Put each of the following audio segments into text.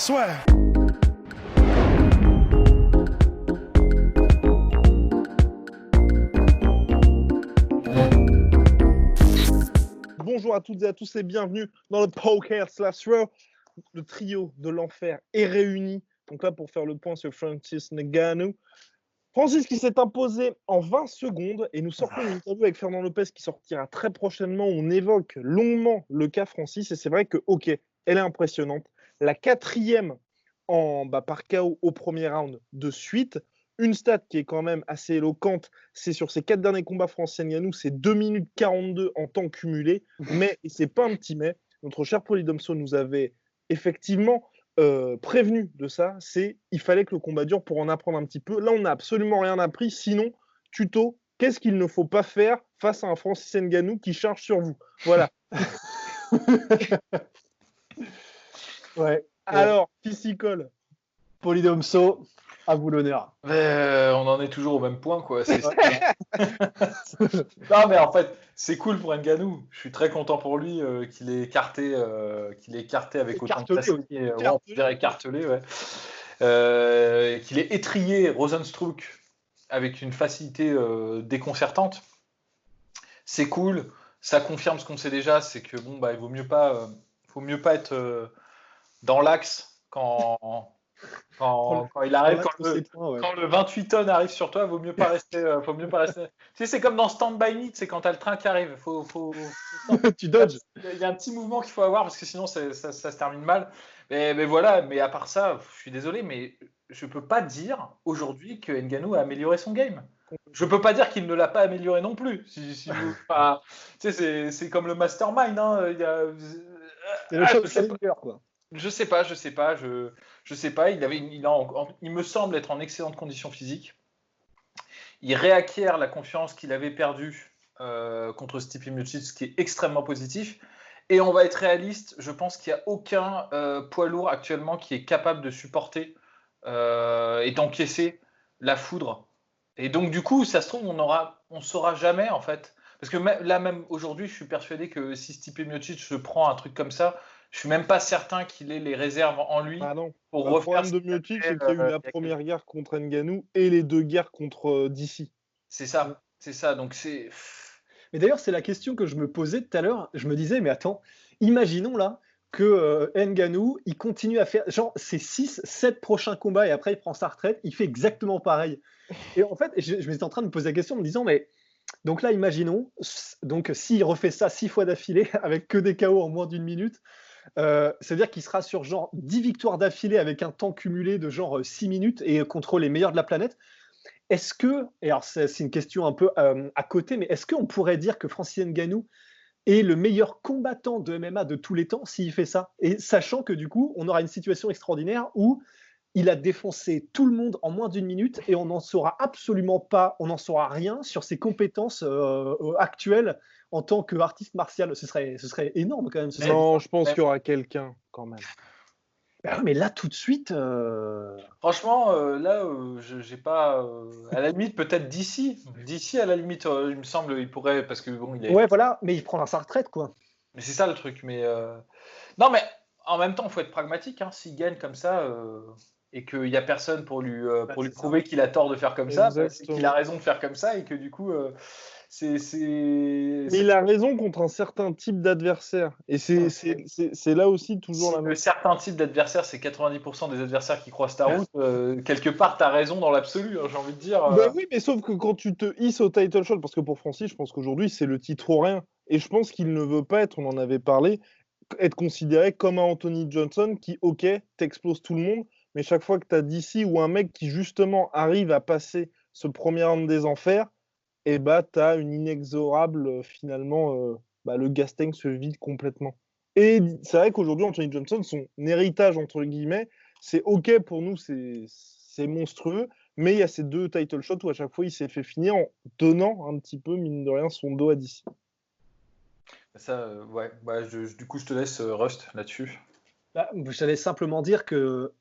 swear. Bonjour à toutes et à tous et bienvenue dans le Poker Slash Raw. Le trio de l'enfer est réuni. Donc là, pour faire le point sur Francis Ngannou. Francis qui s'est imposé en 20 secondes et nous sortons une interview avec Fernand Lopez qui sortira très prochainement. On évoque longuement le cas Francis et c'est vrai que, ok, elle est impressionnante. La quatrième par KO au premier round de suite. Une stat qui est quand même assez éloquente, c'est sur ses 4 derniers combats Francis Ngannou, c'est 2 minutes 42 en temps cumulé. Mais, et c'est pas un petit mais, notre cher Polydomso nous avait effectivement prévenu de ça, il fallait que le combat dure pour en apprendre un petit peu. Là, on n'a absolument rien appris. Sinon, tuto, qu'est-ce qu'il ne faut pas faire face à un Francis Ngannou qui charge sur vous? Voilà. Ouais. Alors, qui s'y colle? Polydomso, à vous l'honneur. On en est toujours au même point, quoi. Non, mais en fait, c'est cool pour Ngannou. Je suis très content pour lui qu'il ait écarté, avec autant de facilité. On dirait écartelé, ouais. Qu'il ait étrillé Rozenstruik avec une facilité déconcertante. C'est cool. Ça confirme ce qu'on sait déjà, c'est que bon, bah, il vaut mieux pas être dans l'axe quand il arrive, quand le 28 tonnes arrive sur toi, vaut mieux pas rester. Tu sais, c'est comme dans Stand By Me, c'est quand t'as le train qui arrive. Tu dodges. Il y a un petit mouvement qu'il faut avoir parce que sinon ça se termine mal. Mais voilà, mais à part ça, je suis désolé, mais je peux pas dire aujourd'hui que Ngannou a amélioré son game. Je peux pas dire qu'il ne l'a pas amélioré non plus. Tu sais, c'est comme le mastermind. Hein. C'est le challenger, quoi. Je sais pas. Il me semble être en excellente condition physique. Il réacquiert la confiance qu'il avait perdue contre Stipe Miocic, ce qui est extrêmement positif. Et on va être réaliste, je pense qu'il n'y a aucun poids lourd actuellement qui est capable de supporter et d'encaisser la foudre. Et donc du coup, ça se trouve, on saura jamais en fait. Parce que là même aujourd'hui, je suis persuadé que si Stipe Miocic se prend un truc comme ça, je suis même pas certain qu'il ait les réserves en lui pour refaire. Le problème de Miocic, c'est qu'il y a eu la première guerre contre Ngannou et les 2 guerres contre DC. C'est ça. Donc c'est. Mais d'ailleurs, c'est la question que je me posais tout à l'heure. Je me disais, mais attends, imaginons là que Ngannou, il continue à faire genre ses 6-7 prochains combats et après il prend sa retraite, il fait exactement pareil. Et en fait, je m'étais en train de me poser la question en me disant, mais donc là, imaginons, donc s'il refait ça 6 fois d'affilée avec que des KO en moins d'une minute, c'est-à-dire qu'il sera sur genre 10 victoires d'affilée avec un temps cumulé de genre 6 minutes et contre les meilleurs de la planète. Est-ce que, et alors c'est une question un peu à côté, mais est-ce qu'on pourrait dire que Francis Ngannou est le meilleur combattant de MMA de tous les temps s'il fait ça? Et sachant que du coup, on aura une situation extraordinaire où il a défoncé tout le monde en moins d'une minute et on n'en saura absolument pas, on n'en saura rien sur ses compétences actuelles en tant qu'artiste martial. Ce serait énorme quand même. Je pense qu'il y aura quelqu'un quand même. Mais là, tout de suite. Franchement, là, j'ai pas. À la limite, peut-être d'ici. D'ici, à la limite, il me semble, il pourrait. Parce que bon, Ouais, voilà, mais il prendra sa retraite, quoi. Mais c'est ça le truc. Mais. Non, mais en même temps, il faut être pragmatique. Hein. S'il gagne comme ça. Et qu'il n'y a personne pour lui prouver qu'il a tort de faire comme ça, c'est qu'il a raison de faire comme ça et que du coup, Mais il a raison contre un certain type d'adversaire. Et c'est là aussi toujours la même. Un certain type d'adversaire, c'est 90% des adversaires qui croisent ta route. Quelque part, tu as raison dans l'absolu, hein, j'ai envie de dire. Oui, mais sauf que quand tu te hisses au title shot, parce que pour Francis, je pense qu'aujourd'hui, c'est le titre ou rien. Et je pense qu'il ne veut pas être, on en avait parlé, être considéré comme un Anthony Johnson qui, ok, t'explose tout le monde, mais chaque fois que tu as DC ou un mec qui justement arrive à passer ce premier round des enfers, et bah tu as une inexorable finalement, le gas tank se vide complètement. Et c'est vrai qu'aujourd'hui Anthony Johnson, son héritage entre guillemets, c'est ok pour nous, c'est monstrueux, mais il y a ces 2 title shots où à chaque fois il s'est fait finir en donnant un petit peu mine de rien son dos à DC. Ça, ouais, du coup je te laisse Rust là-dessus. J'allais simplement dire que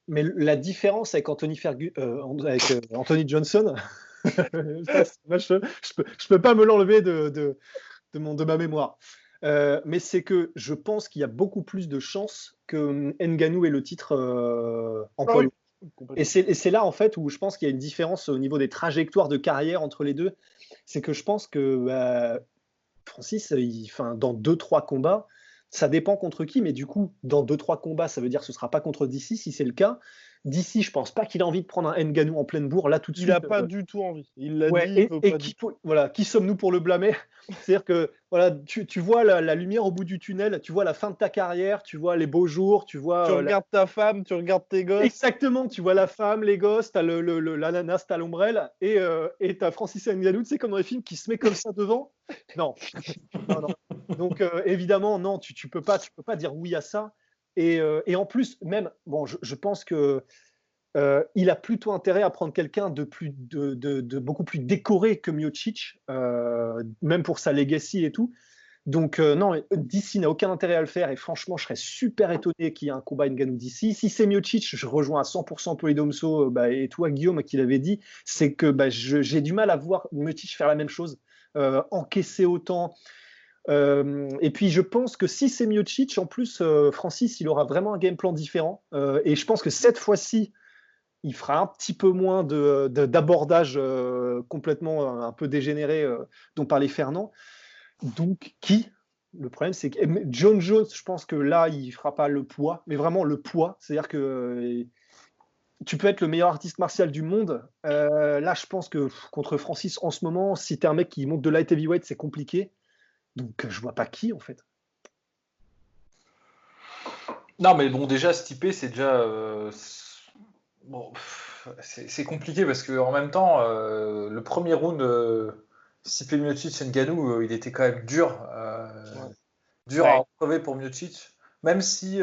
mais la différence avec Anthony Johnson, je peux pas me l'enlever de ma mémoire. Mais c'est que je pense qu'il y a beaucoup plus de chances que Ngannou ait le titre en poids lourd. Et c'est là, en fait, où je pense qu'il y a une différence au niveau des trajectoires de carrière entre les deux. C'est que je pense que Francis, dans 2-3 combats, ça dépend contre qui, mais du coup, dans 2-3 combats, ça veut dire que ce ne sera pas contre DC, si c'est le cas. DC, je pense pas qu'il a envie de prendre un Ngannou en pleine bourre, là, tout de suite. Il n'a pas du tout envie. Il l'a dit, il veut et pas qui, voilà, qui sommes-nous pour le blâmer? C'est-à-dire que voilà, tu vois la lumière au bout du tunnel, tu vois la fin de ta carrière, tu vois les beaux jours, tu vois. Tu regardes ta femme, tu regardes tes gosses. Exactement, tu vois la femme, les gosses, t'as l'ananas, t'as l'ombrelle, et t'as Francis Ngannou, tu sais, comme dans les films, qui se met comme ça devant. Non. Non. Donc évidemment, non, tu peux pas dire oui à ça. Et en plus, même, bon, je pense que il a plutôt intérêt à prendre quelqu'un de beaucoup plus décoré que Miocic, même pour sa legacy et tout. Donc non, DC n'a aucun intérêt à le faire, et franchement, je serais super étonné qu'il y ait un combat Ngannou DC. Si c'est Miocic, je rejoins à 100% Polydomso et toi, Guillaume, qui l'avait dit, c'est que j'ai du mal à voir Miocic faire la même chose, encaisser autant. Et puis je pense que si c'est Miocic, en plus, Francis, il aura vraiment un game plan différent. Et je pense que cette fois-ci, il fera un petit peu moins d'abordage complètement un peu dégénéré dont parlait Fernand. Donc, le problème, c'est que John Jones, je pense que là, il ne fera pas le poids, mais vraiment le poids. C'est-à-dire que tu peux être le meilleur artiste martial du monde. Là, je pense que contre Francis, en ce moment, si tu es un mec qui monte de light heavyweight, c'est compliqué. Donc, je vois pas qui, en fait. Non, mais bon, déjà, Stipe, c'est déjà. Bon, c'est compliqué parce que en même temps, le premier round, Stipe Miocic Ngannou, il était quand même dur. Dur à retrouver pour Miocic. Même si.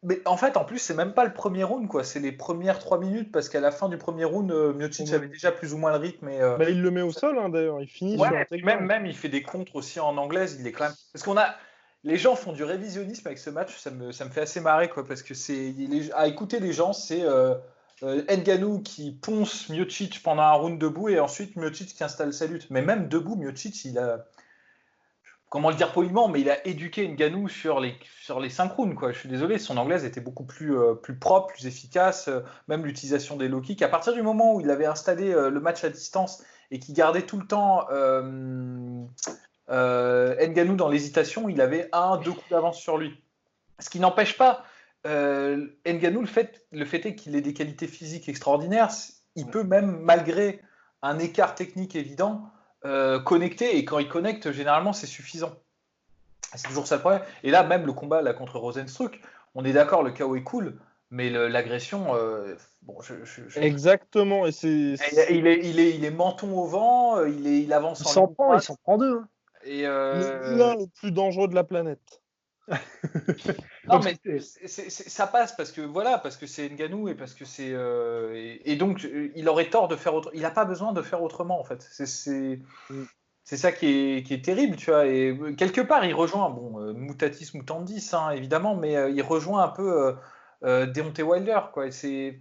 Mais en fait, en plus, c'est même pas le premier round, quoi. C'est les premières 3 minutes parce qu'à la fin du premier round, Miocic avait déjà plus ou moins le rythme. Il le met au sol, hein, d'ailleurs. Il finit sur un takedown. Même, il fait des contres aussi en anglaise. Il est quand même. Parce qu'on a. Les gens font du révisionnisme avec ce match. Ça me fait assez marrer, quoi. Parce que c'est. À écouter les gens, c'est. Ngannou qui ponce Miocic pendant un round debout et ensuite Miocic qui installe sa lutte. Mais même debout, Miocic, il a. Comment le dire poliment, mais il a éduqué Ngannou sur les 5 rounds, quoi. Je suis désolé, son anglaise était beaucoup plus propre, plus efficace, même l'utilisation des low kicks. À partir du moment où il avait installé le match à distance et qu'il gardait tout le temps Ngannou dans l'hésitation, il avait 1-2 coups d'avance sur lui. Ce qui n'empêche pas Ngannou, le fait est qu'il ait des qualités physiques extraordinaires, il peut même, malgré un écart technique évident, connecter, et quand il connecte, généralement, c'est suffisant. C'est toujours ça le problème. Et là, même le combat là, contre Rozenstruik, on est d'accord, le KO est cool, mais l'agression, bon, Exactement. Et il est menton au vent, il avance il s'en prend deux. Hein. Et le plus dangereux de la planète. Non, mais ça passe parce que c'est Ngannou et parce que c'est et donc il aurait tort de faire autre. Il n'a pas besoin de faire autrement, en fait. C'est ça qui est terrible, tu vois. Et quelque part, il rejoint, mutatis mutandis, hein, évidemment, mais il rejoint un peu Deontay Wilder, quoi. Tu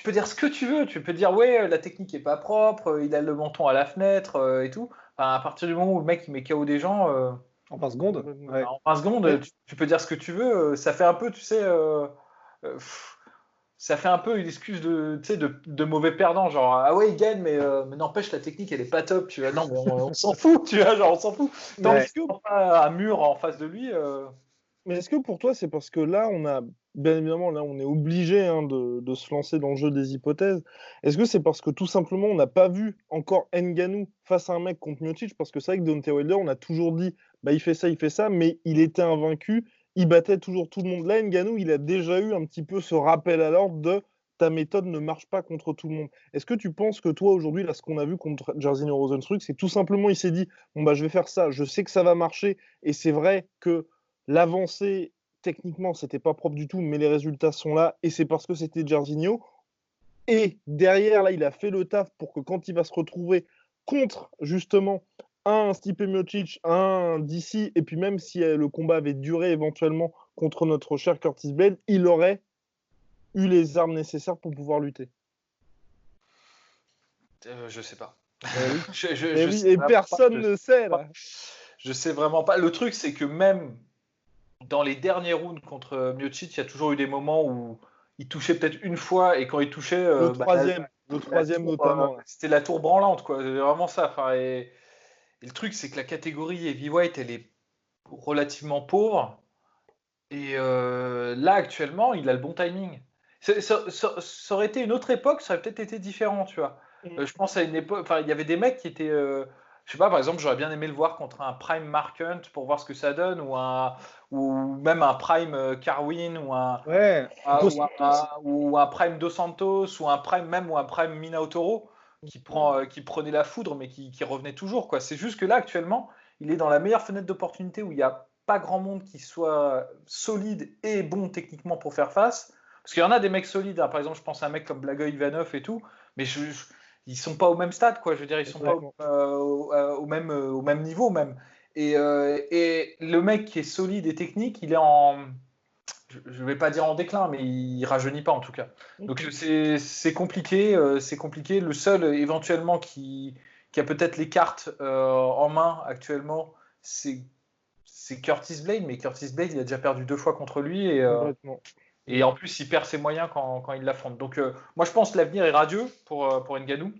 peux dire ce que tu veux, tu peux dire ouais, la technique est pas propre, il a le menton à la fenêtre et tout. Enfin, à partir du moment où le mec il met KO des gens. En 20 secondes. Ouais. En 20 secondes, tu peux dire ce que tu veux. Ça fait un peu, tu sais, ça fait un peu une excuse de mauvais perdant. Genre, ah ouais, il gagne, mais n'empêche, la technique, elle est pas top. Tu vois, non, mais on s'en fout, tu vois, genre, on s'en fout. Tant qu'il n'y a pas un mur en face de lui. Mais est-ce que pour toi, c'est parce que là, bien évidemment, là, on est obligé de se lancer dans le jeu des hypothèses. Est-ce que c'est parce que tout simplement, on n'a pas vu encore Ngannou face à un mec contre Miocic? Parce que c'est vrai que Deontay Wilder, on a toujours dit, il fait ça, mais il était invaincu, il battait toujours tout le monde. Là, Ngannou, il a déjà eu un petit peu ce rappel à l'ordre de ta méthode ne marche pas contre tout le monde. Est-ce que tu penses que toi, aujourd'hui, là, ce qu'on a vu contre Jairzinho Rozenstruik, c'est tout simplement, il s'est dit, je vais faire ça, je sais que ça va marcher, et c'est vrai que l'avancée, techniquement, c'était pas propre du tout, mais les résultats sont là, et c'est parce que c'était Jairzinho. Et derrière, là, il a fait le taf pour que quand il va se retrouver contre, justement, un Stipe Miocic, un DC, et puis même si le combat avait duré éventuellement contre notre cher Curtis Blade, il aurait eu les armes nécessaires pour pouvoir lutter. Je sais pas. Et personne ne sait, là. Je sais vraiment pas. Le truc, c'est que même dans les derniers rounds contre Miocic, il y a toujours eu des moments où il touchait peut-être une fois et quand il touchait, le troisième notamment. C'était la tour branlante, quoi. C'est vraiment ça. Enfin, et le truc, c'est que la catégorie heavyweight, elle est relativement pauvre. Et là, actuellement, il a le bon timing. Ça aurait été une autre époque, ça aurait peut-être été différent, tu vois. Je pense à une époque, enfin, il y avait des mecs qui étaient, je sais pas, par exemple, j'aurais bien aimé le voir contre un Prime Mark Hunt pour voir ce que ça donne, ou même un Prime Carwin, ou un Prime Dos Santos, ou un Prime Minotauro qui prenait la foudre, mais qui revenait toujours, quoi. C'est juste que là, actuellement, il est dans la meilleure fenêtre d'opportunité où il y a pas grand monde qui soit solide et bon techniquement pour faire face. Parce qu'il y en a des mecs solides, hein. Par exemple, je pense à un mec comme Blagoy Ivanov et tout, mais ils sont pas au même stade, quoi. Je veux dire, ils sont pas au même niveau même. Et le mec qui est solide et technique, il est je vais pas dire en déclin, mais il rajeunit pas en tout cas. Donc c'est compliqué, c'est compliqué. Le seul éventuellement qui a peut-être les cartes en main actuellement, c'est Curtis Blade, mais Curtis Blade, il a déjà perdu 2 fois contre lui et en plus, il perd ses moyens quand il l'affronte. Donc, moi, je pense que l'avenir est radieux pour Ngannou.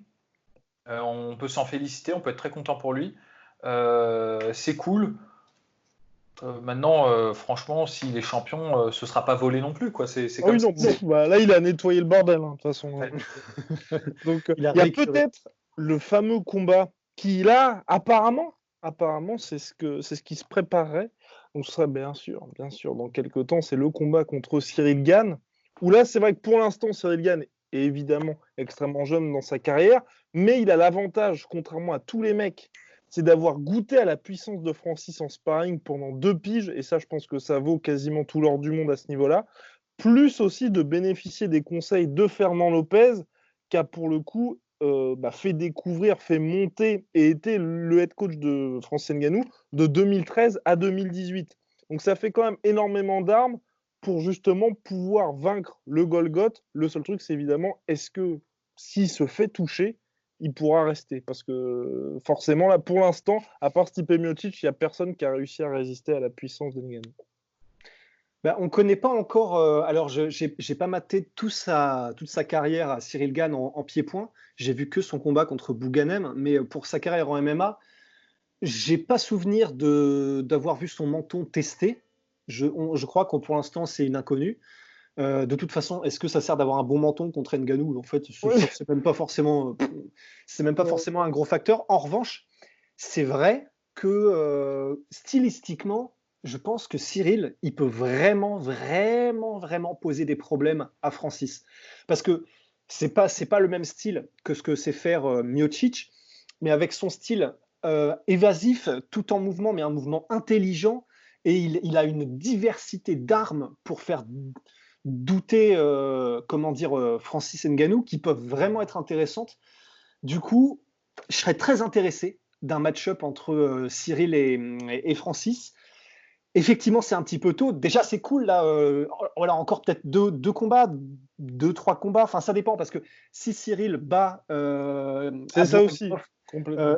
On peut s'en féliciter, on peut être très content pour lui. C'est cool. Maintenant, franchement, s'il est champion, ce sera pas volé non plus, quoi. C'est comme ça. Là, il a nettoyé le bordel, de toute façon. Ouais. Donc, il y a peut-être le fameux combat qui, là, apparemment, c'est ce qui se préparerait. Donc, ce serait bien sûr, dans quelques temps, c'est le combat contre Cyril Gane. Où là, c'est vrai que pour l'instant, Cyril Gane est évidemment extrêmement jeune dans sa carrière, mais il a l'avantage, contrairement à tous les mecs, c'est d'avoir goûté à la puissance de Francis en sparring pendant 2 piges, et ça, je pense que ça vaut quasiment tout l'or du monde à ce niveau-là, plus aussi de bénéficier des conseils de Fernand Lopez, qui a pour le coup fait découvrir, fait monter et été le head coach de Francis Ngannou de 2013 à 2018. Donc ça fait quand même énormément d'armes pour justement pouvoir vaincre le Golgoth. Le seul truc, c'est évidemment, est-ce que s'il se fait toucher, il pourra rester? Parce que forcément, là, pour l'instant, à part Stipe Miocic, il n'y a personne qui a réussi à résister à la puissance de Ngannou. On ne connaît pas encore. Alors, je n'ai pas maté toute sa carrière à Cyril Gane en pied-point. J'ai vu que son combat contre Bouganem. Mais pour sa carrière en MMA, j'ai pas souvenir d'avoir vu son menton testé. Je crois que pour l'instant, c'est une inconnue. De toute façon, est-ce que ça sert d'avoir un bon menton contre Ngannou? En fait, c'est même pas forcément, forcément un gros facteur. En revanche, c'est vrai que stylistiquement, je pense que Cyril, il peut vraiment, vraiment, vraiment poser des problèmes à Francis. Parce que c'est pas le même style que ce que sait faire Miocic, mais avec son style évasif, tout en mouvement, mais un mouvement intelligent, et il a une diversité d'armes pour faire douter Francis Ngannou, qui peuvent vraiment être intéressantes. Du coup, je serais très intéressé d'un match-up entre Cyril et Francis. Effectivement, c'est un petit peu tôt. Déjà, c'est cool, là. Voilà, encore peut-être deux combats, 2-3 combats. Enfin, ça dépend, parce que si Cyril bat c'est ça aussi,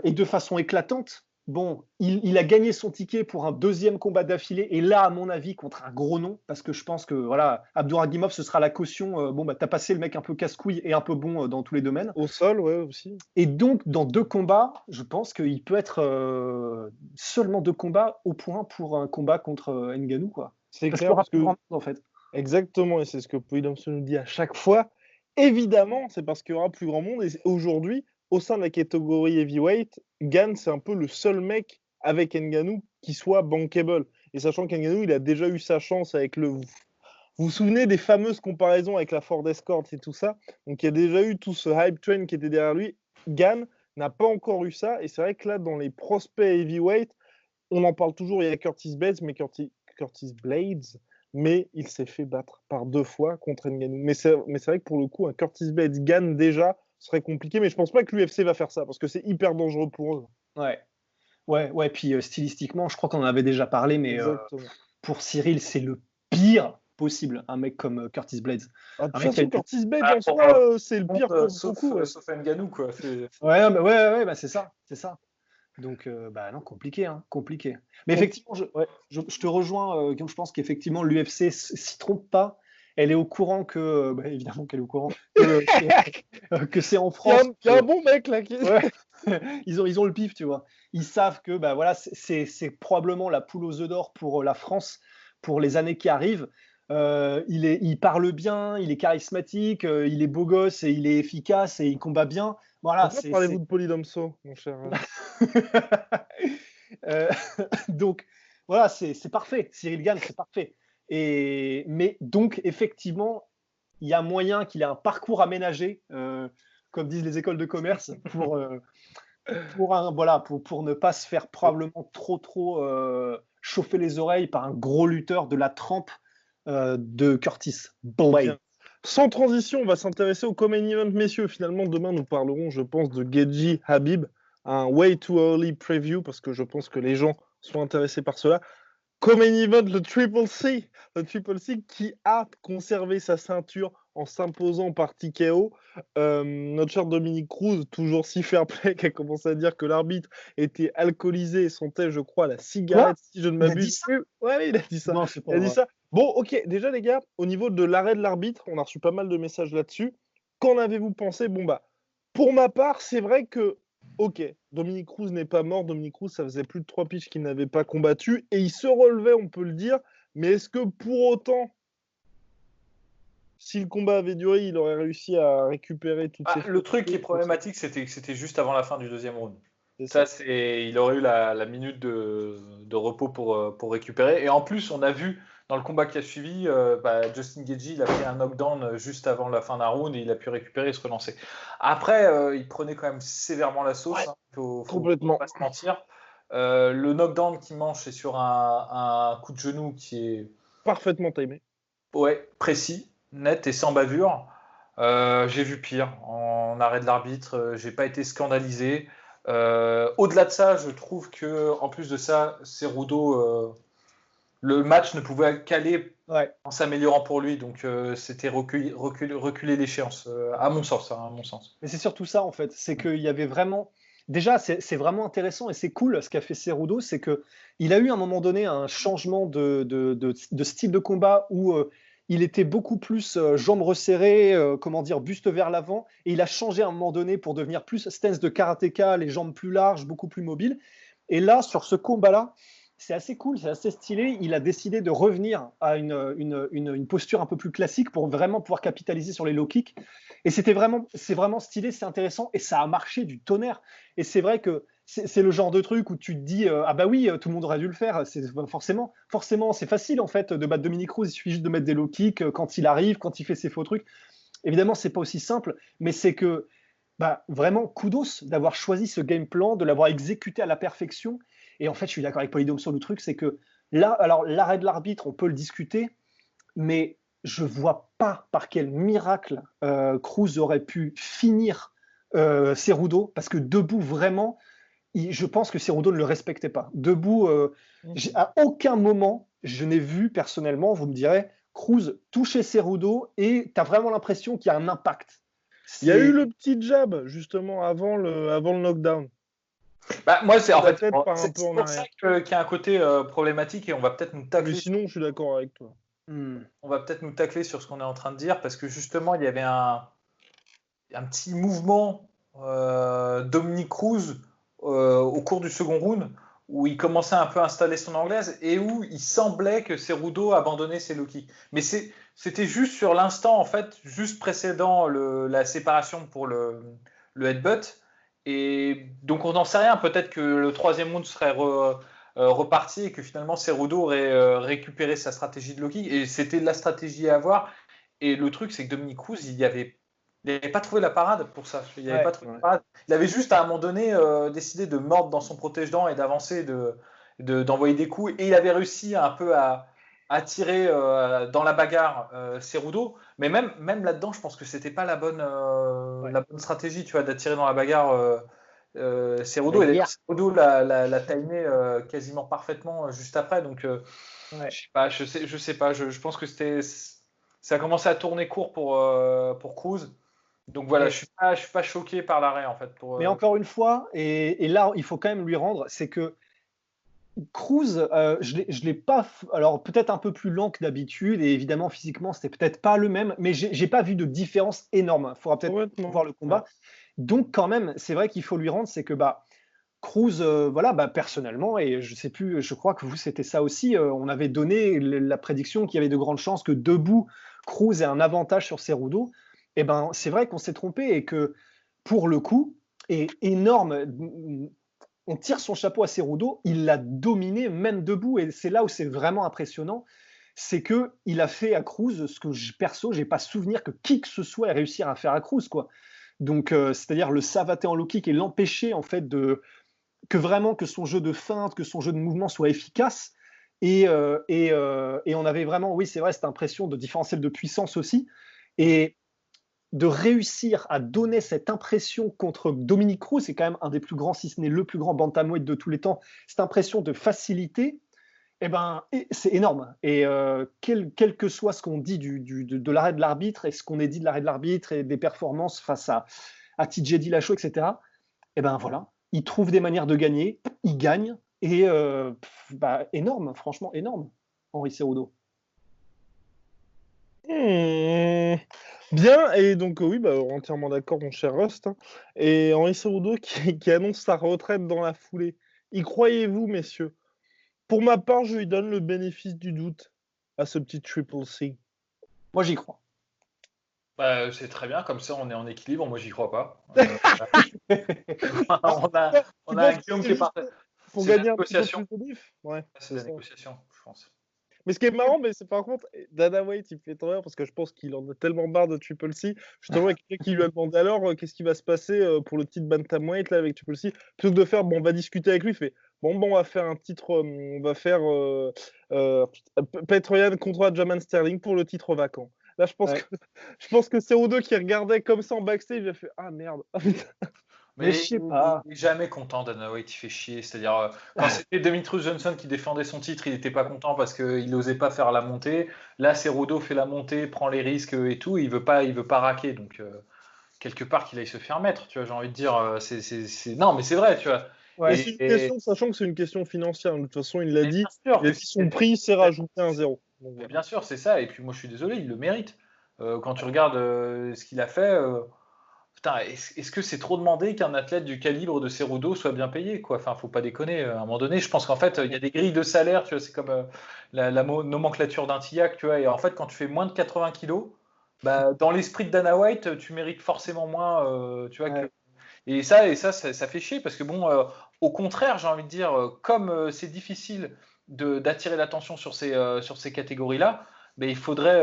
et de façon éclatante, bon, il a gagné son ticket pour un 2e combat d'affilée. Et là, à mon avis, contre un gros nom, parce que je pense que voilà, Abdouragimov, ce sera la caution. T'as passé le mec un peu casse-couille et un peu bon dans tous les domaines. Au sol, ouais, aussi. Et donc, dans 2 combats, je pense qu'il peut être seulement 2 combats au point pour un combat contre Ngannou, quoi. C'est clair, parce que en fait. Exactement, et c'est ce que Williamson nous dit à chaque fois. Évidemment, c'est parce qu'il y aura plus grand monde. Et aujourd'hui, au sein de la catégorie heavyweight, Gane, c'est un peu le seul mec avec Ngannou qui soit bankable. Et sachant qu'Ngannou, il a déjà eu sa chance avec le... Vous vous souvenez des fameuses comparaisons avec la Ford Escort et tout ça? Donc il y a déjà eu tout ce hype train qui était derrière lui. Gane n'a pas encore eu ça. Et c'est vrai que là, dans les prospects heavyweight, on en parle toujours, il y a Curtis Blades, mais il s'est fait battre par 2 fois contre Ngannou. Mais c'est vrai que pour le coup, un Curtis Blades gagne déjà, serait compliqué, mais je pense pas que l'UFC va faire ça, parce que c'est hyper dangereux pour eux. Ouais, puis stylistiquement, je crois qu'on en avait déjà parlé, mais pour Cyril, c'est le pire possible, un mec comme Curtis Blades. De toute façon, Curtis Blades, en soi, c'est le pire pour beaucoup. Sauf Ngannou, quoi. Ouais, c'est ça. Donc, non, compliqué, hein, compliqué. Mais effectivement, je te rejoins, je pense qu'effectivement, l'UFC s'y trompe pas. Elle est au courant que, évidemment qu'elle est au courant, que c'est en France. Il y a un bon mec là qui. Ouais. Ils ont le pif, tu vois. Ils savent que voilà, c'est probablement la poule aux œufs d'or pour la France pour les années qui arrivent. Il parle bien, il est charismatique, il est beau gosse et il est efficace et il combat bien. Voilà, Pourquoi parlez-vous de Polydomso, mon cher? Donc voilà, c'est parfait. Cyril Gane, c'est parfait. Mais donc effectivement, il y a moyen qu'il ait un parcours aménagé, comme disent les écoles de commerce, pour ne pas se faire probablement trop chauffer les oreilles par un gros lutteur de la trempe de Curtis Blade. Sans transition, on va s'intéresser au Common Event, messieurs. Finalement, demain, nous parlerons, je pense, de Geji Habib, un way too early preview, parce que je pense que les gens sont intéressés par cela. Common Event, le Triple C qui a conservé sa ceinture en s'imposant par TKO. Notre cher Dominique Cruz, toujours si fair play, qui a commencé à dire que l'arbitre était alcoolisé et sentait, je crois, la cigarette, si je ne m'abuse. Ouais, il a dit ça. Non, il a dit ça. Bon, ok, déjà les gars, au niveau de l'arrêt de l'arbitre, on a reçu pas mal de messages là-dessus. Qu'en avez-vous pensé? Bon, pour ma part, c'est vrai que, ok, Dominique Cruz n'est pas mort. Dominique Cruz, ça faisait plus de 3 pitchs qu'il n'avait pas combattu. Et il se relevait, on peut le dire. Mais est-ce que pour autant, si le combat avait duré, il aurait réussi à récupérer toutes ses... Le truc qui est problématique, c'était que c'était juste avant la fin du deuxième round. Il aurait eu la minute de repos pour récupérer. Et en plus, on a vu dans le combat qui a suivi, Justin Gaethje, il a fait un knockdown juste avant la fin d'un round et il a pu récupérer et se relancer. Après, il prenait quand même sévèrement la sauce. Ouais, faut complètement. pas se mentir. Le knockdown qu'il mange, c'est sur un coup de genou qui est parfaitement timé. Ouais, précis, net et sans bavure. J'ai vu pire en arrêt de l'arbitre. J'ai pas été scandalisé. Au-delà de ça, je trouve que en plus de ça, Cerudo, le match ne pouvait qu'aller en s'améliorant pour lui. Donc c'était reculer l'échéance, à mon sens. Mais c'est surtout ça en fait, c'est qu'il y avait vraiment. Déjà, c'est vraiment intéressant et c'est cool ce qu'a fait Cerudo, c'est qu'il a eu à un moment donné un changement de style de combat où il était beaucoup plus jambes resserrées, buste vers l'avant, et il a changé à un moment donné pour devenir plus stance de karatéka, les jambes plus larges, beaucoup plus mobiles. Et là, sur ce combat-là, c'est assez cool, c'est assez stylé. Il a décidé de revenir à une posture un peu plus classique pour vraiment pouvoir capitaliser sur les low kicks. Et c'est vraiment stylé, c'est intéressant et ça a marché du tonnerre. Et c'est vrai que c'est le genre de truc où tu te dis ah bah oui, tout le monde aurait dû le faire. Forcément, c'est facile en fait de battre Dominique Cruz. Il suffit juste de mettre des low kicks quand il arrive, quand il fait ses faux trucs. Évidemment, c'est pas aussi simple, mais c'est que vraiment kudos d'avoir choisi ce game plan, de l'avoir exécuté à la perfection. Et en fait, je suis d'accord avec Polydome sur le truc, c'est que là, alors l'arrêt de l'arbitre, on peut le discuter, mais je vois pas par quel miracle Cruz aurait pu finir Cerudo, parce que debout, vraiment, je pense que Cerudo ne le respectait pas. Debout, à aucun moment, je n'ai vu personnellement, vous me direz, Cruz toucher Cerudo et tu as vraiment l'impression qu'il y a un impact. Il y a eu le petit jab, justement, avant le knockdown. Moi, c'est pour ça qu'il y a un côté problématique et on va peut-être nous tacler. Mais sinon, je suis d'accord avec toi. On va peut-être nous tacler sur ce qu'on est en train de dire parce que justement, il y avait un petit mouvement Dominique Cruz au cours du second round où il commençait un peu à installer son anglaise et où il semblait que Cerudo abandonnait ses low kicks. Mais c'était juste sur l'instant, en fait, juste précédant la séparation pour le headbutt. Et donc, on n'en sait rien. Peut-être que le troisième round serait reparti et que finalement, Cerudo aurait récupéré sa stratégie de low kick. Et c'était la stratégie à avoir. Et le truc, c'est que Dominique Cruz, il n'avait pas trouvé la parade pour ça. Il avait juste à un moment donné décidé de mordre dans son protège-dents et d'avancer, d'envoyer des coups. Et il avait réussi un peu à tirer dans la bagarre Cerudo. Mais même là-dedans, je pense que c'était pas la bonne stratégie, tu vois, d'attirer dans la bagarre Cerudo. Et d'ailleurs, Cerudo l'a timé quasiment parfaitement juste après. Donc, je sais pas. Je pense que ça a commencé à tourner court pour Cruz. Donc voilà, Mais, je suis pas choqué par l'arrêt en fait. mais encore une fois, et là, il faut quand même lui rendre, c'est que Cruz, je l'ai pas. Alors peut-être un peu plus lent que d'habitude, et évidemment physiquement c'était peut-être pas le même, mais j'ai pas vu de différence énorme. Il faudra peut-être Complètement. voir le combat. Donc quand même, c'est vrai qu'il faut lui rendre, c'est que Cruz, voilà, personnellement, et je sais plus, je crois que vous c'était ça aussi, on avait donné la prédiction qu'il y avait de grandes chances que debout Cruz ait un avantage sur Cerudo. Et ben c'est vrai qu'on s'est trompé et que pour le coup, est énorme. On tire son chapeau à Cerudo, il l'a dominé même debout, et c'est là où c'est vraiment impressionnant, c'est que il a fait à Cruz ce que perso, j'ai pas souvenir que qui que ce soit ait réussi à faire à Cruz, quoi. Donc, c'est-à-dire le savater en low kick et l'empêcher en fait que son jeu de feinte, que son jeu de mouvement soit efficace. Et on avait vraiment, oui, c'est vrai, cette impression de différentiel de puissance aussi. Et de réussir à donner cette impression contre Dominic Cruz, c'est quand même un des plus grands, si ce n'est le plus grand bantamweight de tous les temps, cette impression de facilité, c'est énorme. Et quel que soit ce qu'on dit de l'arrêt de l'arbitre et ce qu'on ait dit de l'arrêt de l'arbitre et des performances face à TJ Dillashaw, etc., voilà, il trouve des manières de gagner, il gagne, et énorme, franchement énorme, Henry Cerudo. Bien, et donc oui, entièrement d'accord, mon cher Rust. Et Henry Cerudo qui annonce sa retraite dans la foulée. Y croyez-vous, messieurs? Pour ma part, je lui donne le bénéfice du doute à ce petit Triple C. Moi, j'y crois. C'est très bien, comme ça on est en équilibre. Moi, j'y crois pas. On a un Guillaume qui est parti. Pour C'est la gagner un petit peu négociation. plus de bif. Ouais, C'est la négociation, je pense. Mais ce qui est marrant, c'est par contre, Dana White, il me fait trop rire parce que je pense qu'il en a tellement marre de Triple C. Justement, il y a quelqu'un qui lui a demandé alors qu'est-ce qui va se passer pour le titre Bantamweight là avec Triple C. Plutôt que de faire, on va discuter avec lui, il fait on va faire un titre, on va faire Petr Yan contre Aljamain Sterling pour le titre vacant. Là, je pense que Cerudo qui regardait comme ça en backstage, il a fait ah merde. Mais je sais pas. Il n'est jamais content, Dana White, il fait chier. C'est-à-dire, quand c'était Demetrius Johnson qui défendait son titre, il n'était pas content parce qu'il n'osait pas faire la montée. Là, Cerudo fait la montée, prend les risques et tout. Il veut pas raquer. Donc, quelque part, qu'il aille se faire mettre. Tu vois, j'ai envie de dire, non, mais c'est vrai, tu vois. Ouais, c'est une question, sachant que c'est une question financière. De toute façon, il l'a dit. Il a dit son prix, c'est rajouté un zéro. Donc, voilà. Bien sûr, c'est ça. Et puis, moi, je suis désolé, il le mérite. Quand tu regardes ce qu'il a fait. Putain, est-ce que c'est trop demandé qu'un athlète du calibre de Cerudo soit bien payé, quoi? Enfin, faut pas déconner. À un moment donné, je pense qu'en fait, il y a des grilles de salaire, tu vois, c'est comme la nomenclature d'un TIAC, tu vois. Et en fait, quand tu fais moins de 80 kilos, dans l'esprit de Dana White, tu mérites forcément moins, tu vois. Ouais. Et ça fait chier parce que au contraire, j'ai envie de dire, comme c'est difficile d'attirer l'attention sur ces catégories-là. Mais il faudrait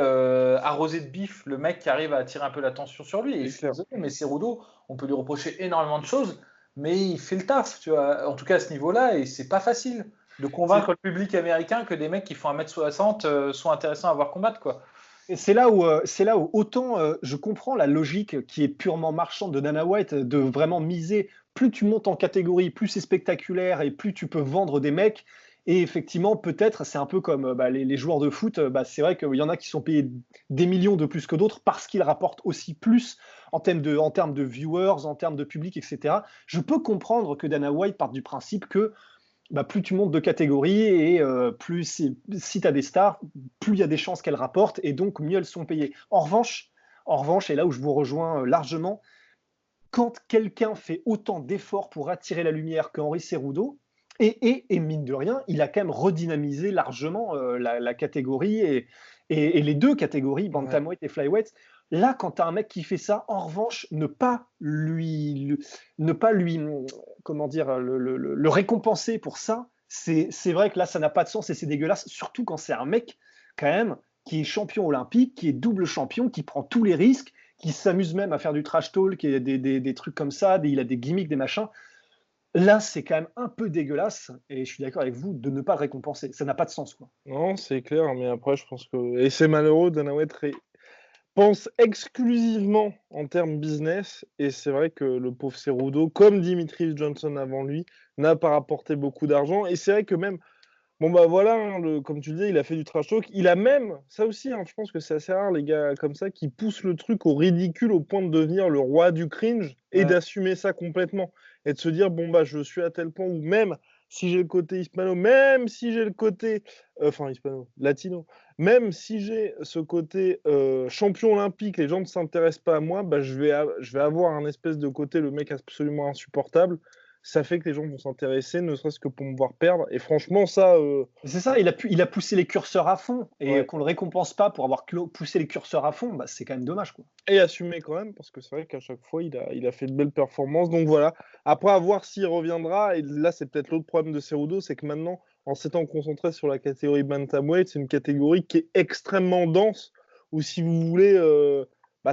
arroser de bif le mec qui arrive à attirer un peu l'attention sur lui. Et je suis désolé, mais Cerudo, on peut lui reprocher énormément de choses, mais il fait le taf, tu vois. En tout cas à ce niveau-là, et c'est pas facile de convaincre le public américain que des mecs qui font 1m60 sont intéressants à voir combattre, quoi. Et c'est là où autant je comprends la logique qui est purement marchande de Dana White de vraiment miser. Plus tu montes en catégorie, plus c'est spectaculaire et plus tu peux vendre des mecs. Et effectivement, peut-être, c'est un peu comme les joueurs de foot. C'est vrai qu'il y en a qui sont payés des millions de plus que d'autres parce qu'ils rapportent aussi plus en termes de viewers, en termes de public, etc. Je peux comprendre que Dana White parte du principe que plus tu montes de catégorie et plus si tu as des stars, plus il y a des chances qu'elles rapportent et donc mieux elles sont payées. En revanche, et là où je vous rejoins largement, quand quelqu'un fait autant d'efforts pour attirer la lumière qu'Henry Cerudo, et mine de rien, il a quand même redynamisé largement la catégorie et les deux catégories, bantamweight et flyweight. Là, quand tu as un mec qui fait ça, en revanche, ne pas lui comment dire, le récompenser pour ça, c'est vrai que là, ça n'a pas de sens et c'est dégueulasse, surtout quand c'est un mec, quand même, qui est champion olympique, qui est double champion, qui prend tous les risques, qui s'amuse même à faire du trash talk et des trucs comme ça, il a des gimmicks, des machins. Là, c'est quand même un peu dégueulasse, et je suis d'accord avec vous, de ne pas le récompenser. Ça n'a pas de sens, quoi. Non, c'est clair, mais après, je pense que... Et c'est malheureux, Dana White pense exclusivement en termes business, et c'est vrai que le pauvre Cerudo, comme Demetrius Johnson avant lui, n'a pas rapporté beaucoup d'argent, et c'est vrai que même Bon, bah voilà, hein, comme tu disais, il a fait du trash talk. Il a même, ça aussi, hein, je pense que c'est assez rare, les gars comme ça, qui poussent le truc au ridicule au point de devenir le roi du cringe et d'assumer ça complètement. Et de se dire, bon, bah, je suis à tel point où même si j'ai le côté hispano, même si j'ai le côté, hispano, latino, même si j'ai ce côté champion olympique, les gens ne s'intéressent pas à moi, bah, je vais avoir un espèce de côté, le mec absolument insupportable. Ça fait que les gens vont s'intéresser, ne serait-ce que pour me voir perdre. Et franchement, ça. C'est ça, il a poussé les curseurs à fond et Ouais. qu'on le récompense pas pour avoir poussé les curseurs à fond, bah, c'est quand même dommage, quoi. Et assumé quand même, parce que c'est vrai qu'à chaque fois, il a fait de belles performances. Donc voilà. Après, à voir s'il reviendra. Et là, c'est peut-être l'autre problème de Cerudo, c'est que maintenant, en s'étant concentré sur la catégorie bantamweight, c'est une catégorie qui est extrêmement dense. Où si vous voulez,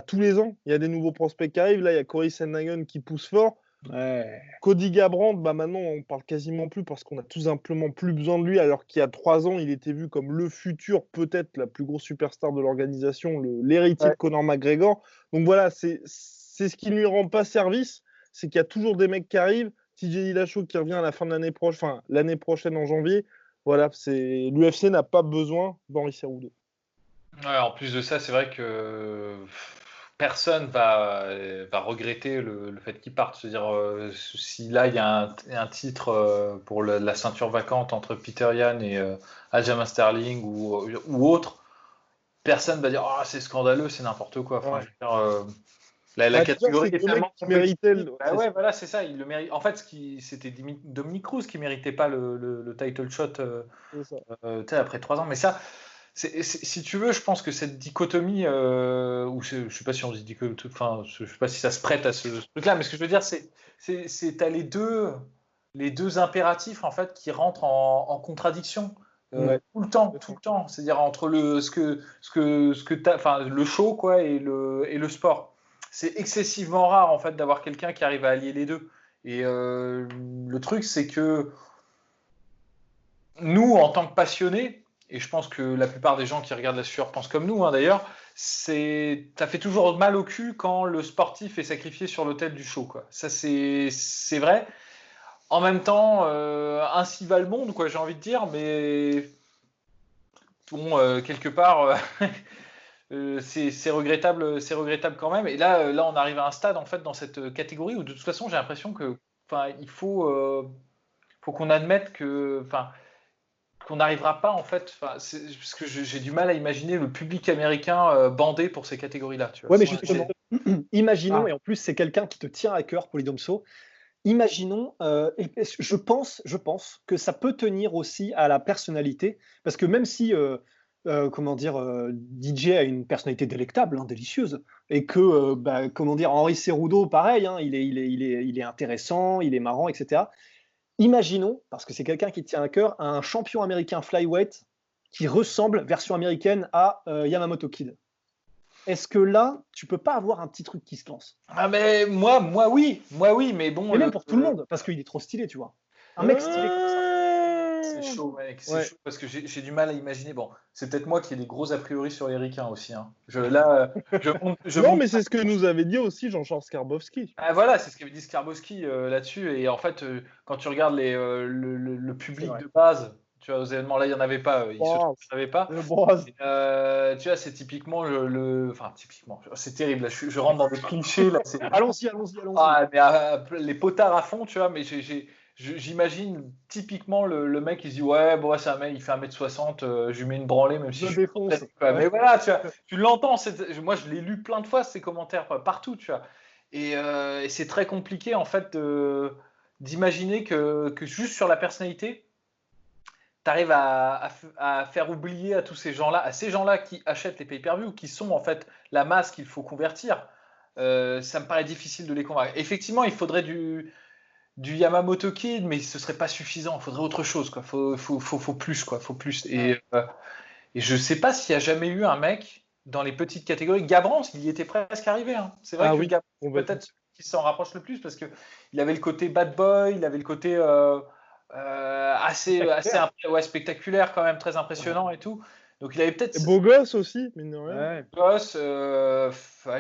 tous les ans, il y a des nouveaux prospects qui arrivent. Là, il y a Cory Sandhagen qui pousse fort. Ouais. Cody Garbrandt, maintenant on parle quasiment plus parce qu'on a tout simplement plus besoin de lui, alors qu'il y a 3 ans, il était vu comme le futur, peut-être la plus grosse superstar de l'organisation, l'héritier de Conor McGregor. Donc voilà, c'est ce qui ne lui rend pas service, c'est qu'il y a toujours des mecs qui arrivent. TJ Dillashaw qui revient à la fin de l'année prochaine en janvier. Voilà, l'UFC n'a pas besoin d'Henry Cerudo. Ouais, en plus de ça, c'est vrai que personne va regretter le fait qu'il parte. C'est-à-dire, si là, il y a un titre pour la ceinture vacante entre Peter Yan et Aljamain Sterling ou autre, personne va dire « Ah, c'est scandaleux, c'est n'importe quoi ». Enfin, Ouais. je veux dire, la catégorie est tellement compétitive. Ouais, voilà, c'est ça. Il le mérite. En fait, c'était Dominic Cruz qui méritait pas le title shot après 3 ans. Mais ça, si tu veux, je pense que cette dichotomie, ou je sais pas si on dit dichotomie, enfin, je sais pas si ça se prête à ce truc-là, mais ce que je veux dire, t'as les deux impératifs en fait qui rentrent en contradiction tout le temps. C'est-à-dire entre le show quoi et le sport. C'est excessivement rare en fait d'avoir quelqu'un qui arrive à allier les deux. Et le truc, c'est que nous, en tant que passionnés, et je pense que la plupart des gens qui regardent la sueur pensent comme nous, hein, d'ailleurs, ça fait toujours mal au cul quand le sportif est sacrifié sur l'autel du show, quoi. Ça, c'est vrai. En même temps, ainsi va le monde, quoi, j'ai envie de dire, mais bon, quelque part, c'est regrettable quand même. Et là, on arrive à un stade, en fait, dans cette catégorie où, de toute façon, j'ai l'impression que, il faut qu'on admette que, qu'on n'arrivera pas en fait, parce que j'ai du mal à imaginer le public américain bandé pour ces catégories-là. Tu vois. Ouais, mais justement, imaginons, et en plus c'est quelqu'un qui te tient à cœur, Polydomso, imaginons, je pense que ça peut tenir aussi à la personnalité, parce que même si, comment dire, DJ a une personnalité délectable, hein, délicieuse, et que, comment dire, Henry Cerudo, pareil, hein, il est intéressant, il est marrant, etc. Imaginons, parce que c'est quelqu'un qui tient à cœur, un champion américain flyweight qui ressemble, version américaine, à Yamamoto Kid. Est-ce que là, tu peux pas avoir un petit truc qui se lance? Ah mais moi oui, mais bon. Et même pour tout le monde, parce qu'il est trop stylé, tu vois. Un mec stylé comme ça. C'est chaud, mec, c'est chaud parce que j'ai du mal à imaginer. Bon, c'est peut-être moi qui ai des gros a priori sur les ricains aussi. Hein. Non, mais c'est ce que nous avait dit aussi Jean-Charles Skarbowski. Ah, voilà, c'est ce qu'avait dit Skarbowski là-dessus. Et en fait, quand tu regardes le public de base, tu vois, aux événements là, il n'y en avait pas. Il se savait pas. Et, tu vois, c'est typiquement enfin, typiquement, c'est terrible. Là, je rentre dans des clichés. Là, allons-y. Ah, mais les potards à fond, tu vois, mais j'imagine typiquement le mec qui se dit ouais bon c'est un mec il fait 1m60 je lui mets une branlée même si je défonce. Mais voilà tu vois, tu l'entends, moi je l'ai lu plein de fois ces commentaires partout tu vois et c'est très compliqué en fait d'imaginer que juste sur la personnalité tu arrives à faire oublier à tous ces gens-là qui achètent les pay-per-view, qui sont en fait la masse qu'il faut convertir. Ça me paraît difficile de les convaincre. Effectivement, il faudrait du Yamamoto Kid, mais ce serait pas suffisant. Il faudrait autre chose, quoi. Faut plus, quoi. Faut plus. Et je sais pas s'il y a jamais eu un mec dans les petites catégories. Gabran, il y était presque arrivé. Hein. C'est vrai que Gabran, peut-être celui qui s'en rapproche le plus parce que il avait le côté bad boy, il avait le côté assez spectaculaire quand même, très impressionnant et tout. Donc il avait peut-être. Beau gosse aussi, mine de rien. Gosse,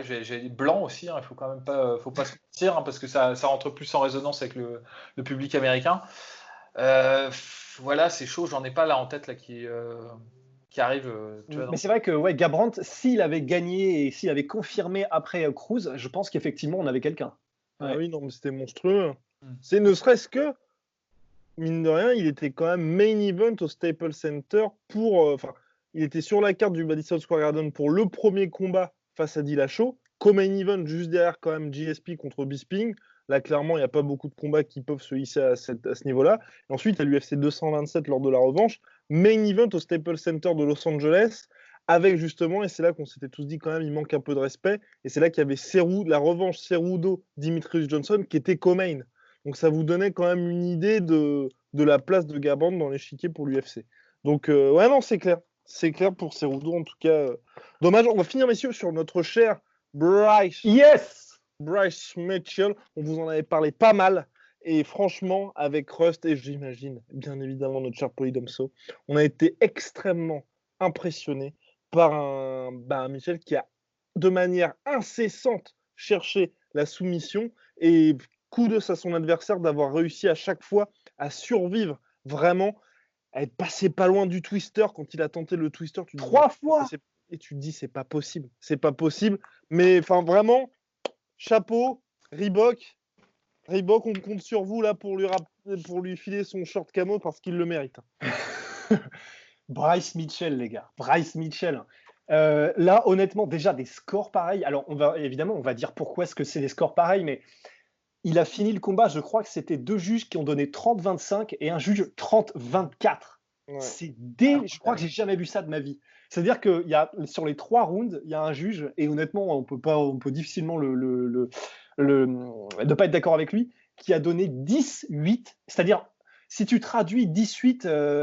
j'ai blanc aussi, hein, il faut pas se mentir, hein, parce que ça rentre plus en résonance avec le public américain. Voilà, c'est chaud, j'en ai pas là en tête là qui arrive. Tu vois, Mais c'est vrai que ouais, Garbrandt, s'il avait gagné et s'il avait confirmé après Cruz, je pense qu'effectivement, on avait quelqu'un. Ah Ouais. oui, non, mais c'était monstrueux. Mm. C'est ne serait-ce que, mine de rien, il était quand même main event au Staples Center enfin, il était sur la carte du Madison Square Garden pour le premier combat face à Dillashaw. Co-main event juste derrière quand même GSP contre Bisping. Là, clairement, il n'y a pas beaucoup de combats qui peuvent se hisser à ce niveau-là. Et ensuite, à l'UFC 227 lors de la revanche, main event au Staples Center de Los Angeles, avec justement, et c'est là qu'on s'était tous dit quand même, il manque un peu de respect, et c'est là qu'il y avait la revanche Cerudo-Dimitrius Johnson qui était co-main. Donc ça vous donnait quand même une idée de la place de Garbrandt dans l'échiquier pour l'UFC. Donc ouais, non, c'est clair. C'est clair pour Cerudo, en tout cas. Dommage. On va finir, messieurs, sur notre cher Bryce. Yes! Bryce Mitchell. On vous en avait parlé pas mal. Et franchement, avec Rust et j'imagine, bien évidemment, notre cher Polydomso, on a été extrêmement impressionnés par un Mitchell qui a, de manière incessante, cherché la soumission et kudos à son adversaire d'avoir réussi à chaque fois à survivre vraiment, à être passé pas loin du twister. Quand il a tenté le twister, tu te dis, 3 fois! et tu te dis c'est pas possible, mais enfin vraiment chapeau. Reebok, on compte sur vous là pour lui filer son short camo parce qu'il le mérite. Bryce Mitchell, les gars. Bryce Mitchell. Là, honnêtement, déjà des scores pareils. Alors, on va dire pourquoi est-ce que c'est des scores pareils, mais il a fini le combat. Je crois que c'était 2 juges qui ont donné 30-25 et un juge 30-24. Ouais. Je crois que j'ai jamais vu ça de ma vie. C'est-à-dire que sur les 3 rounds, il y a un juge, et honnêtement, on peut difficilement ne pas être d'accord avec lui, qui a donné 10-8. C'est-à-dire, si tu traduis 18,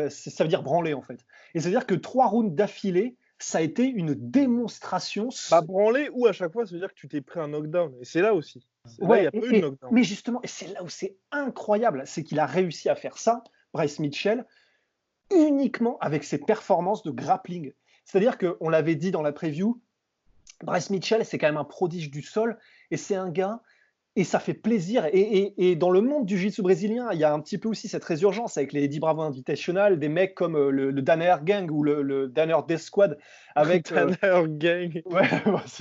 ça veut dire branler en fait. Et c'est-à-dire que 3 rounds d'affilée, ça a été une démonstration. Pas branler ou à chaque fois, ça veut dire que tu t'es pris un knockdown. Et c'est là aussi. Là, il n'y a pas eu de knockdown. Mais justement, et c'est là où c'est incroyable, c'est qu'il a réussi à faire ça, Bryce Mitchell, uniquement avec ses performances de grappling. C'est-à-dire qu'on l'avait dit dans la preview, Bryce Mitchell, c'est quand même un prodige du sol, et c'est un gars, et ça fait plaisir. Et dans le monde du jiu-jitsu brésilien, il y a un petit peu aussi cette résurgence avec les Eddie Bravo Invitational, des mecs comme le Danaher Gang ou le Danaher Death Squad. Avec Danaher Gang. Ouais,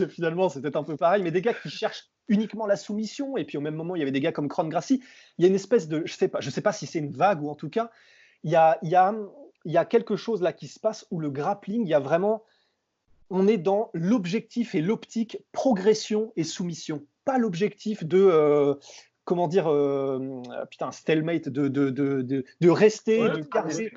finalement, c'est peut-être un peu pareil, mais des gars qui cherchent uniquement la soumission, et puis au même moment, il y avait des gars comme Kron Gracie. Il y a une espèce de, je sais pas si c'est une vague, ou en tout cas, il y a quelque chose là qui se passe où le grappling, il y a vraiment, on est dans l'objectif et l'optique progression et soumission, pas l'objectif de stalemate, de rester, Ouais, de garder,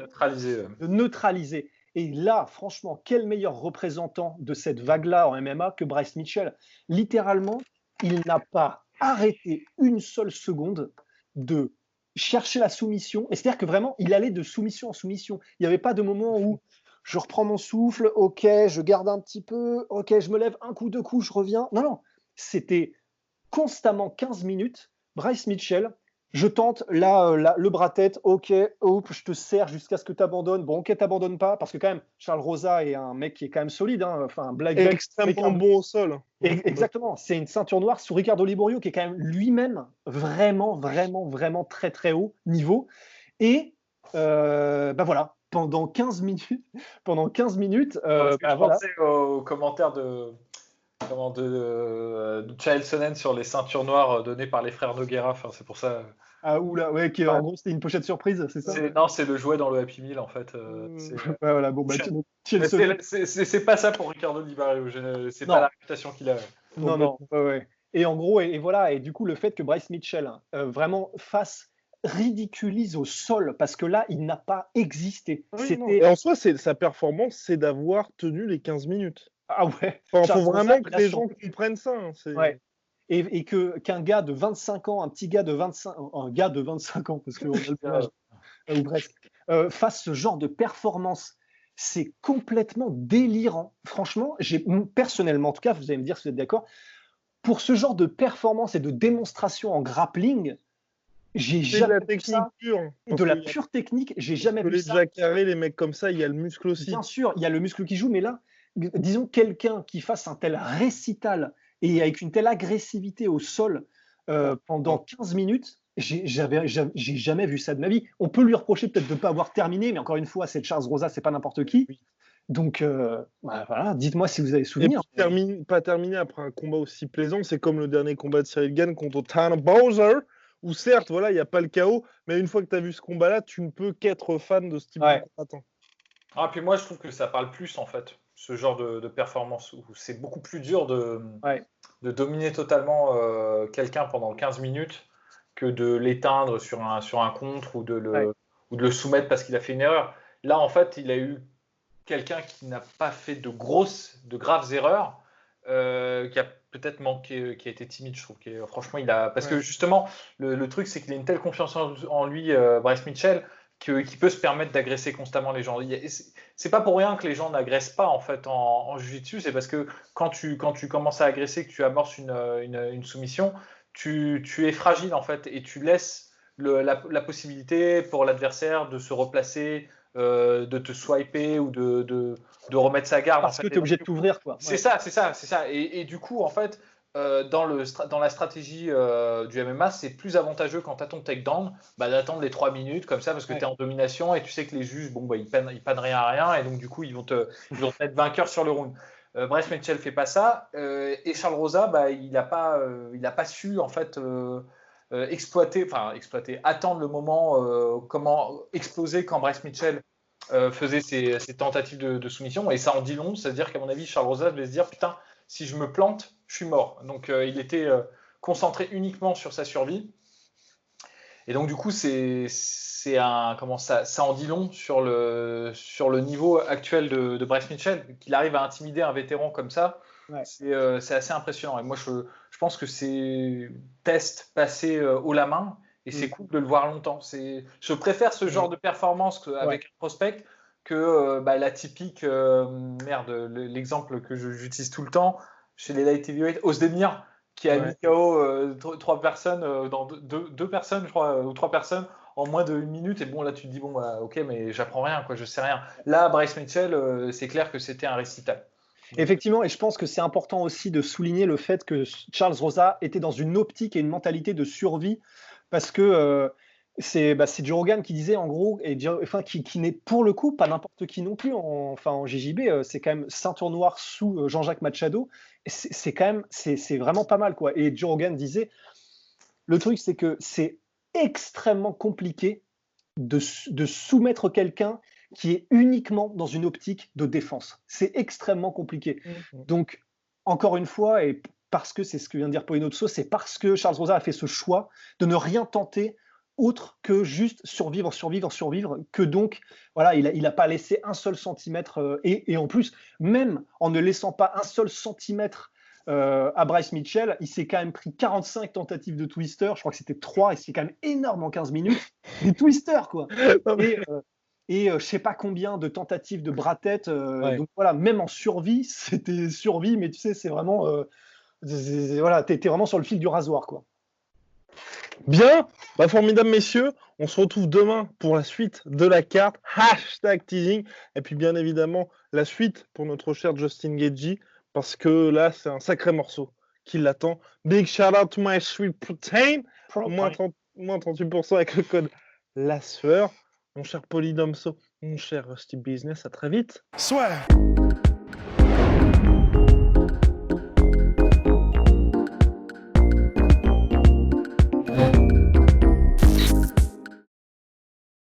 de neutraliser. Et là, franchement, quel meilleur représentant de cette vague-là en MMA que Bryce Mitchell. Littéralement, il n'a pas arrêté une seule seconde de chercher la soumission. Et c'est-à-dire que vraiment, il allait de soumission en soumission. Il n'y avait pas de moment où je reprends mon souffle, ok, je garde un petit peu, ok, je me lève un coup, 2 coups, je reviens. Non, c'était constamment 15 minutes. Bryce Mitchell, je tente le bras-tête, ok, hop, je te serre jusqu'à ce que tu abandonnes. Bon, ok, t'abandonnes pas, parce que quand même, Charles Rosa est un mec qui est quand même solide, hein, enfin, black belt. Extrêmement bon au sol. Exactement, c'est une ceinture noire sous Ricardo Liborio, qui est quand même lui-même vraiment, vraiment, vraiment très, très haut niveau. Et voilà, pendant 15 minutes, je pensais aux commentaires de Chael Sonnen sur les ceintures noires données par les frères Nogueira. Enfin, c'est pour ça. Ah oula, ouais, en gros c'était une pochette surprise, c'est ça? Non, c'est le jouet dans le Happy Meal en fait. Voilà, bon, c'est pas ça pour Ricardo Di Barrio. C'est pas la réputation qu'il a. Non, ouais. Et en gros, et voilà, et du coup le fait que Bryce Mitchell vraiment ridiculise au sol, parce que là il n'a pas existé. Et en soi, sa performance, c'est d'avoir tenu les 15 minutes. Ah ouais. Enfin, faut vraiment que les gens comprennent ça. Hein, ouais. Et qu'un gars de 25 ans, un gars de 25 ans, parce qu'on a le âge, ou presque, fasse ce genre de performance, c'est complètement délirant. Franchement, personnellement, en tout cas, vous allez me dire si vous êtes d'accord, pour ce genre de performance et de démonstration en grappling, j'ai jamais vu ça. De la pure technique, j'ai jamais vu ça. Les jaccarés, les mecs comme ça, il y a le muscle aussi. Bien sûr, il y a le muscle qui joue, mais là, disons quelqu'un qui fasse un tel récital et avec une telle agressivité au sol pendant 15 minutes, j'ai jamais vu ça de ma vie. On peut lui reprocher peut-être de ne pas avoir terminé, mais encore une fois, c'est Charles Rosa, c'est pas n'importe qui. Oui. Donc, voilà, dites-moi si vous avez Et souvenir. pas terminer après un combat aussi plaisant, c'est comme le dernier combat de Cyril Gane contre Tanner Bowser, où certes, voilà, il n'y a pas le chaos, mais une fois que tu as vu ce combat-là, tu ne peux qu'être fan de ce type de combattant. Ah, puis moi, je trouve que ça parle plus, en fait, ce genre de performance, où c'est beaucoup plus dur de dominer totalement quelqu'un pendant 15 minutes que de l'éteindre sur un contre ou de le soumettre parce qu'il a fait une erreur. Là, en fait, il a eu quelqu'un qui n'a pas fait de graves erreurs, qui a peut-être manqué, qui a été timide, je trouve. Franchement, parce que justement, le truc, c'est qu'il a une telle confiance en lui, Bryce Mitchell, qu'il peut se permettre d'agresser constamment les gens. C'est pas pour rien que les gens n'agressent pas en fait en jiu-jitsu, c'est parce que quand tu commences à agresser, que tu amorces une soumission, tu es fragile en fait et tu laisses la possibilité pour l'adversaire de se replacer, de te swiper ou de remettre sa garde. Parce que tu es obligé de t'ouvrir, quoi. C'est ça. Et du coup, en fait, dans la stratégie du MMA, c'est plus avantageux quand tu as ton takedown d'attendre les 3 minutes comme ça parce que tu es en domination et tu sais que les juges, ils pannent rien à rien et donc du coup, ils vont te mettre vainqueur sur le round. Bryce Mitchell fait pas ça et Charles Rosa, il n'a pas su en fait attendre le moment, comment exploser quand Bryce Mitchell faisait ses tentatives de soumission et ça en dit long, c'est-à-dire qu'à mon avis Charles Rosa devait se dire putain, si je me plante je suis mort, donc il était concentré uniquement sur sa survie et donc du coup ça en dit long sur le niveau actuel de Bryce Mitchell, qu'il arrive à intimider un vétéran comme ça. C'est assez impressionnant et moi je pense que c'est test passé haut la main et c'est cool de le voir longtemps. Je préfère ce genre de performance avec un prospect que la typique l'exemple que j'utilise tout le temps chez les light heavyweight, Ozdemir qui a mis KO 3 personnes dans deux personnes je crois ou 3 personnes en moins de 1 minute et bon là tu te dis ok mais j'apprends rien quoi, je sais rien. Là Bryce Mitchell c'est clair que c'était un récital. Effectivement, et je pense que c'est important aussi de souligner le fait que Charles Rosa était dans une optique et une mentalité de survie, parce que c'est Joe Rogan qui disait en gros, qui n'est pour le coup pas n'importe qui non plus, en JJB, c'est quand même ceinture noire sous Jean-Jacques Machado, et c'est vraiment pas mal quoi. Et Joe Rogan disait, le truc c'est que c'est extrêmement compliqué de soumettre quelqu'un qui est uniquement dans une optique de défense. C'est extrêmement compliqué. Donc, encore une fois, et parce que c'est ce que vient de dire Poinozzo, c'est parce que Charles Rosa a fait ce choix de ne rien tenter autre que juste survivre, que donc, voilà, il n'a pas laissé un seul centimètre, et en plus, même en ne laissant pas un seul centimètre à Bryce Mitchell, il s'est quand même pris 45 tentatives de twister, je crois que c'était 3, et c'est quand même énorme en 15 minutes, des twisters, quoi. Et je sais pas combien de tentatives de bras-tête. Donc voilà, même en survie, c'était survie, mais tu sais, c'est vraiment, voilà, t'es vraiment sur le fil du rasoir, quoi. Bien, formidable messieurs, on se retrouve demain pour la suite de la carte, #teasing, et puis bien évidemment la suite pour notre cher Justin Gaethje, parce que là c'est un sacré morceau qui l'attend. Big shout out to my sweet protein, moins 38% avec le code LASFEUR. Mon cher Polydomso, mon cher Rusty Business, à très vite. Swear.